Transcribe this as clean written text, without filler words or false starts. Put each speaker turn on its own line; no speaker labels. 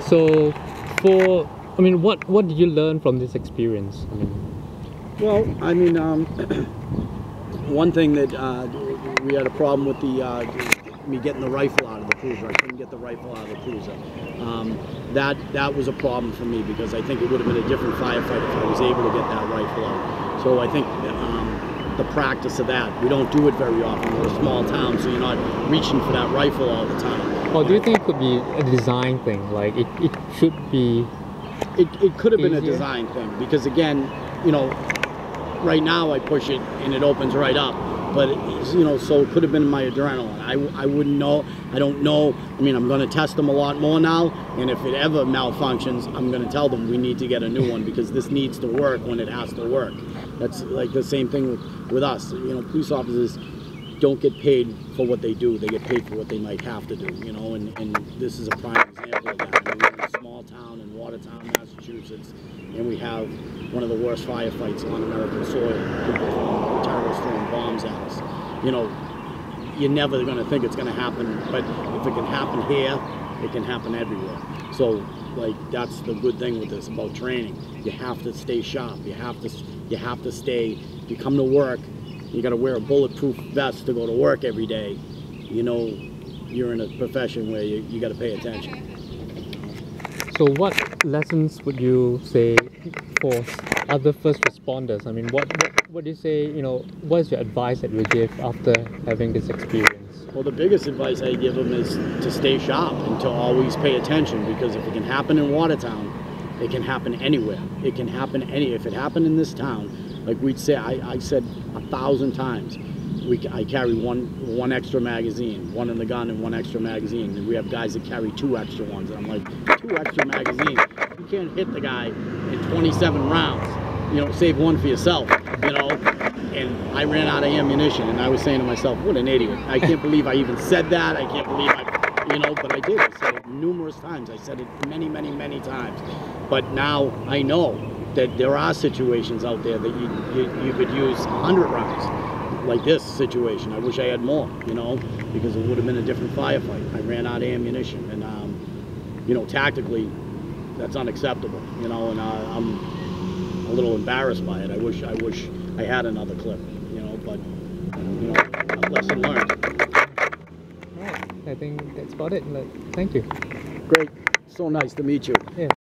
So, I mean, what did you learn from this experience? I mean,
well, I mean, one thing that we had a problem with me getting the rifle out of the cruiser. I couldn't get the rifle out of the cruiser. That was a problem for me because I think it would have been a different firefight if I was able to get that rifle out. So I think the practice of that, we don't do it very often. We're a small town, so you're not reaching for that rifle all the time.
or do you think it could be a design thing? Like it should be.
It could have been a
easier?
design thing because again, you know, right now I push it and it opens right up. But you know, so it could have been my adrenaline. I wouldn't know. I don't know. I mean, I'm going to test them a lot more now. And if it ever malfunctions, I'm going to tell them we need to get a new one because this needs to work when it has to work. That's like the same thing with us. You know, police officers don't get paid for what they do. They get paid for what they might have to do. You know, and this is a prime example of that. I mean, we're in a small town in Watertown, Massachusetts, and we have one of the worst firefights on American soil. Terrorists throwing bombs at us. You know, you're never going to think it's going to happen, but if it can happen here, it can happen everywhere. So, like, that's the good thing with this about training. You have to stay sharp. You have to stay. If you come to work, you got to wear a bulletproof vest to go to work every day. You know, you're in a profession where you got to pay attention.
So, what lessons would you say for other first responders? I mean, what do you say? You know, what is your advice that you give after having this experience?
Well, the biggest advice I give them is to stay sharp and to always pay attention because if it can happen in Watertown, it can happen anywhere. It can happen if it happened in this town, like we'd say, I said 1,000 times, I carry one extra magazine, one in the gun and one extra magazine. And we have guys that carry 2 extra ones. And I'm like, 2 extra magazines? You can't hit the guy in 27 rounds. You know, save one for yourself, you know. And I ran out of ammunition, and I was saying to myself, what an idiot. I can't believe I even said that. I can't believe you know, but I did. I said it numerous times. I said it many, many, many times. But now I know that there are situations out there that you could use 100 rounds. Like this situation, I wish I had more, you know, because it would have been a different firefight. I ran out of ammunition, and you know, tactically, that's unacceptable, you know, and I'm a little embarrassed by it. I wish I had another clip, you know, but you know, lesson learned.
All right, I think that's about it. Thank you.
Great, so nice to meet you.
Yeah.